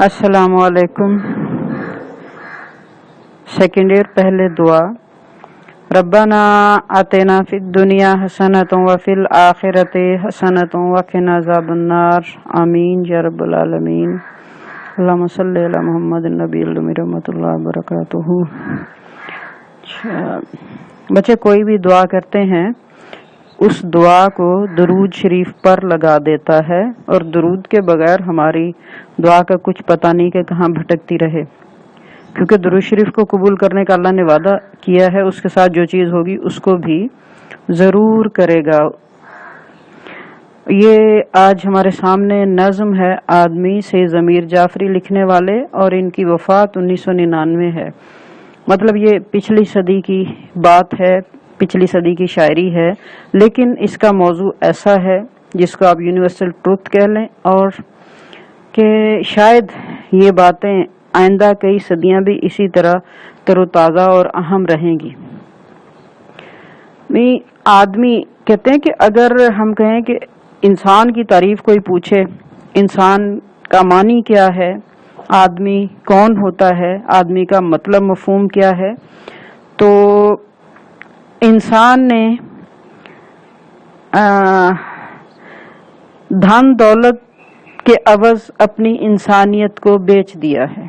السلام علیکم. Second year. پہلے دعا. ربنا آتنا فی الدنیا حسنۃ وفی الآخرۃ حسنۃ وقنا عذاب النار. آمین یا رب العالمین. اللہم صلی علی محمد النبی المی رحمۃ اللہ وبرکاتہ. بچے کوئی بھی دعا کرتے ہیں اس دعا کو درود شریف پر لگا دیتا ہے، اور درود کے بغیر ہماری دعا کا کچھ پتہ نہیں کہ کہاں بھٹکتی رہے، کیونکہ درود شریف کو قبول کرنے کا اللہ نے وعدہ کیا ہے، اس کے ساتھ جو چیز ہوگی اس کو بھی ضرور کرے گا. یہ آج ہمارے سامنے نظم ہے آدمی سے ضمیر جعفری لکھنے والے، اور ان کی وفات 1999 ہے. مطلب یہ پچھلی صدی کی بات ہے، پچھلی صدی کی شاعری ہے، لیکن اس کا موضوع ایسا ہے جس کو آپ یونیورسل ٹروتھ کہہ لیں، اور کہ شاید یہ باتیں آئندہ کئی صدیاں بھی اسی طرح تر و تازہ اور اہم رہیں گی. آدمی کہتے ہیں کہ اگر ہم کہیں کہ انسان کی تعریف کوئی پوچھے، انسان کا معنی کیا ہے، آدمی کون ہوتا ہے، آدمی کا مطلب مفہوم کیا ہے، تو انسان نے دھن دولت کے عوض اپنی انسانیت کو بیچ دیا ہے.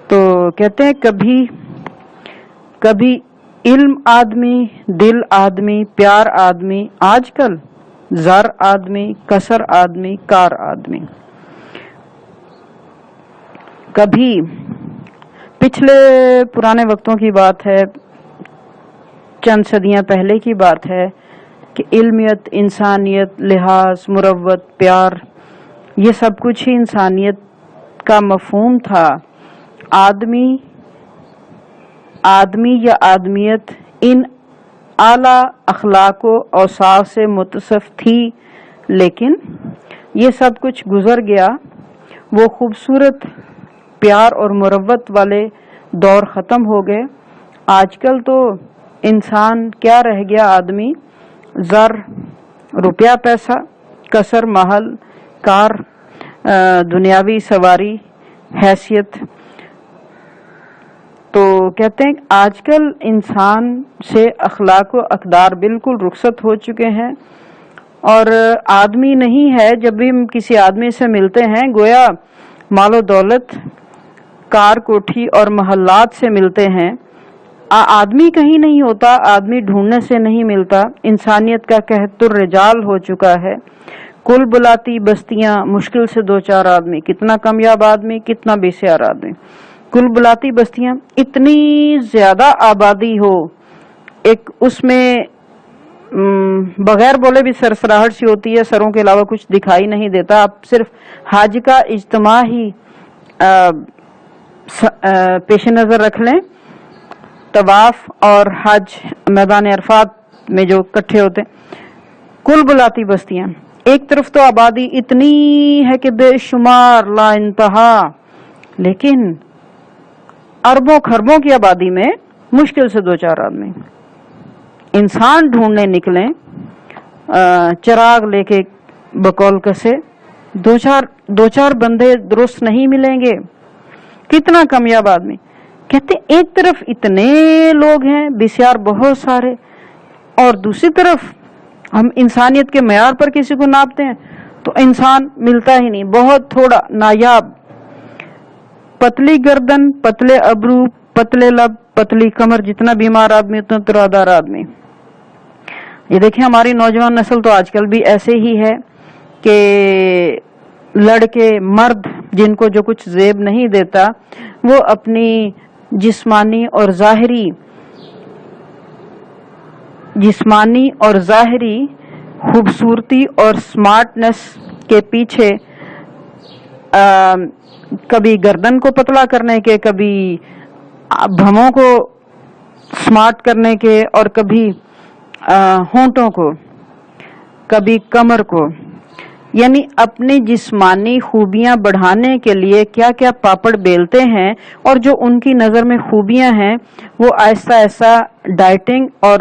تو کہتے ہیں کبھی علم آدمی، دل آدمی، پیار آدمی، آج کل زر آدمی، کسر آدمی، کار آدمی. کبھی پچھلے پرانے وقتوں کی بات ہے، چند صدیاں پہلے کی بات ہے کہ علمیت، انسانیت، لحاظ، مروت، پیار، یہ سب کچھ ہی انسانیت کا مفہوم تھا. آدمی یا آدمیت ان اعلیٰ اخلاق و اوصاف سے متصف تھی، لیکن یہ سب کچھ گزر گیا. وہ خوبصورت پیار اور مروت والے دور ختم ہو گئے. آج کل تو انسان کیا رہ گیا؟ آدمی زر، روپیہ پیسہ، کسر، محل، کار، دنیاوی سواری، حیثیت. تو کہتے ہیں آج کل انسان سے اخلاق و اقدار بالکل رخصت ہو چکے ہیں، اور آدمی نہیں ہے. جب بھی ہم کسی آدمی سے ملتے ہیں گویا مال و دولت، کار، کوٹھی اور محلات سے ملتے ہیں. آدمی کہیں نہیں ہوتا، آدمی ڈھونڈنے سے نہیں ملتا. انسانیت کا قحط الرجال ہو چکا ہے. کل بلاتی بستیاں، مشکل سے دو چار آدمی. کتنا کامیاب آدمی، کتنا بے سیار آدمی. کل بلاتی بستیاں، اتنی زیادہ آبادی ہو، ایک اس میں بغیر بولے بھی سرسراہٹ سی ہوتی ہے، سروں کے علاوہ کچھ دکھائی نہیں دیتا. آپ صرف حج کا اجتماع ہی پیش نظر رکھ لیں، طواف اور حج میدان عرفات میں جو اکٹھے ہوتے ہیں، کل بلاتی بستیاں. ایک طرف تو آبادی اتنی ہے کہ بے شمار، لا انتہا، لیکن اربوں خربوں کی آبادی میں مشکل سے دو چار آدمی. انسان ڈھونڈنے نکلیں چراغ لے کے بقول کسے، دو چار بندے درست نہیں ملیں گے. کتنا کامیاب آدمی. کہتے ایک طرف اتنے لوگ ہیں بسیار بہت سارے، اور دوسری طرف ہم انسانیت کے معیار پر کسی کو ناپتے ہیں تو انسان ملتا ہی نہیں، بہت تھوڑا، نایاب. پتلی گردن، پتلے ابرو، پتلے لب، پتلی کمر، جتنا بیمار آدمی اتنا ترادار آدمی. یہ دیکھیں ہماری نوجوان نسل تو آج کل بھی ایسے ہی ہے کہ لڑکے، مرد جن کو جو کچھ زیب نہیں دیتا، وہ اپنی جسمانی اور ظاہری خوبصورتی اور سمارٹنس کے پیچھے کبھی گردن کو پتلا کرنے کے، کبھی بھموں کو سمارٹ کرنے کے، اور کبھی ہونٹوں کو، کبھی کمر کو، یعنی اپنی جسمانی خوبیاں بڑھانے کے لیے کیا کیا پاپڑ بیلتے ہیں، اور جو ان کی نظر میں خوبیاں ہیں وہ آہستہ آہستہ ڈائٹنگ اور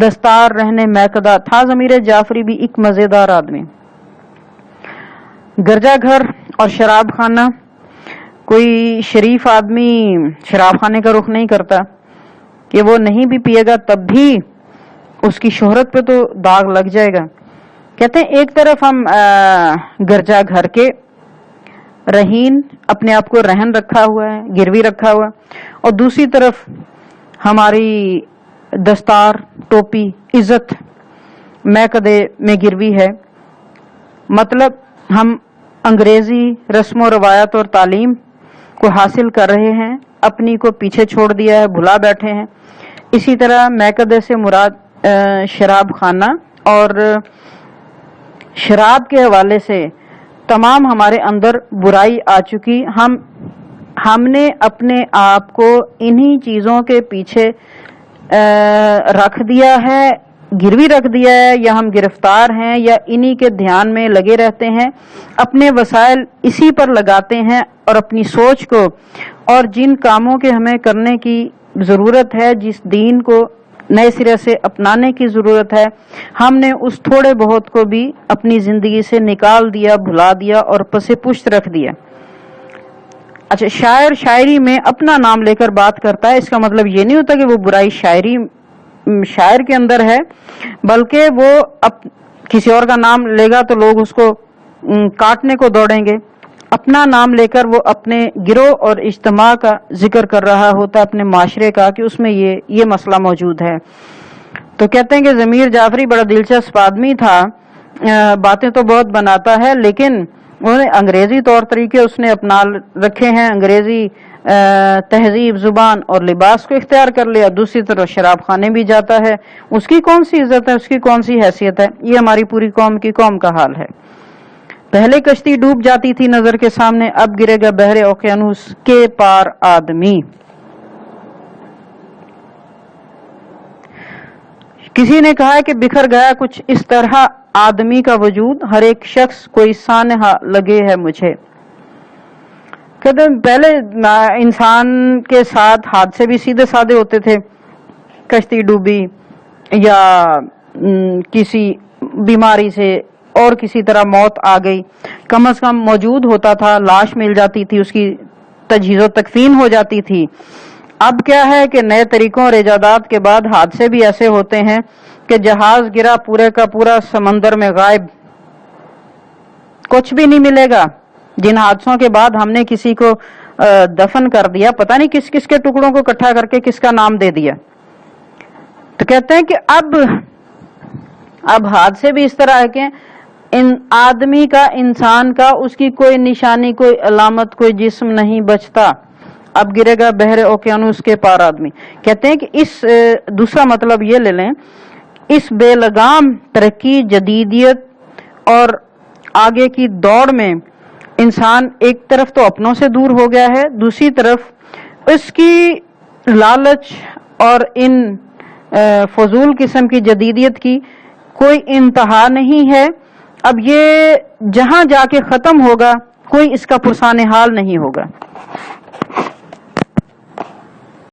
دستار رہنے میکدہ تھا ضمیر جعفری بھی ایک مزیدار آدمی. گرجا گھر اور شراب خانہ، کوئی شریف آدمی شراب خانے کا رخ نہیں کرتا کہ وہ نہیں بھی پیے گا تب بھی اس کی شہرت پہ تو داغ لگ جائے گا. کہتے ہیں ایک طرف ہم گرجا گھر کے رہین اپنے آپ کو رہن رکھا ہوا ہے، گروی رکھا ہوا، اور دوسری طرف ہماری دستار ٹوپی عزت میکدے میں گروی ہے. مطلب ہم انگریزی رسم و روایت اور تعلیم کو حاصل کر رہے ہیں، اپنی کو پیچھے چھوڑ دیا ہے، بھلا بیٹھے ہیں. اسی طرح میکدے سے مراد شراب خانہ اور شراب کے حوالے سے تمام ہمارے اندر برائی آ چکی. ہم نے اپنے آپ کو انہی چیزوں کے پیچھے رکھ دیا ہے، گروی رکھ دیا ہے، یا ہم گرفتار ہیں یا انہی کے دھیان میں لگے رہتے ہیں، اپنے وسائل اسی پر لگاتے ہیں، اور اپنی سوچ کو اور جن کاموں کے ہمیں کرنے کی ضرورت ہے، جس دین کو نئے سرے سے اپنانے کی ضرورت ہے، ہم نے اس تھوڑے بہت کو بھی اپنی زندگی سے نکال دیا، بھلا دیا اور پس پشت رکھ دیا. اچھا، شاعر شاعری میں اپنا نام لے کر بات کرتا ہے، اس کا مطلب یہ نہیں ہوتا کہ وہ برائی شاعر کے اندر ہے، بلکہ وہ کسی اور کا نام لے گا تو لوگ اس کو کاٹنے کو دوڑیں گے. اپنا نام لے کر وہ اپنے گروہ اور اجتماع کا ذکر کر رہا ہوتا ہے، اپنے معاشرے کا، کہ اس میں یہ مسئلہ موجود ہے. تو کہتے ہیں کہ ضمیر جعفری بڑا دلچسپ آدمی تھا، باتیں تو بہت بناتا ہے، لیکن انگریزی طور طریقے اس نے اپنا رکھے ہیں، انگریزی تہذیب، زبان اور لباس کو اختیار کر لیا. دوسری طرف شراب خانے بھی جاتا ہے. اس کی کون سی عزت ہے، اس کی کون سی حیثیت ہے؟ یہ ہماری پوری قوم کا حال ہے. پہلے کشتی ڈوب جاتی تھی نظر کے سامنے، اب گرے گا بحر اوقیانوس کے پار آدمی. کسی نے کہا ہے کہ بکھر گیا کچھ اس طرح آدمی کا وجود، ہر ایک شخص کوئی سانحہ لگے ہے مجھے. کہتے ہیں پہلے انسان کے ساتھ حادثے بھی سیدھے سادے ہوتے تھے، کشتی ڈوبی یا کسی بیماری سے اور کسی طرح موت آ گئی، کم از کم موجود ہوتا تھا، لاش مل جاتی تھی، اس کی تجہیز و تکفین ہو جاتی تھی. اب کیا ہے کہ نئے طریقوں اور ایجادات کے بعد حادثے بھی ایسے ہوتے ہیں کہ جہاز گرا پورے کا پورا سمندر میں غائب، کچھ بھی نہیں ملے گا. جن حادثوں کے بعد ہم نے کسی کو دفن کر دیا، پتہ نہیں کس کس کے ٹکڑوں کو اکٹھا کر کے کس کا نام دے دیا. تو کہتے ہیں کہ اب حادثے بھی اس طرح ہے کہ آدمی کا، انسان کا، اس کی کوئی نشانی، کوئی علامت، کوئی جسم نہیں بچتا. اب گرے گا بحر اوقیانوس کے پار آدمی. کہتے ہیں کہ اس دوسرا مطلب یہ لے لیں، اس بے لگام ترقی، جدیدیت اور آگے کی دوڑ میں انسان ایک طرف تو اپنوں سے دور ہو گیا ہے، دوسری طرف اس کی لالچ اور ان فضول قسم کی جدیدیت کی کوئی انتہا نہیں ہے. اب یہ جہاں جا کے ختم ہوگا، کوئی اس کا پرسان حال نہیں ہوگا.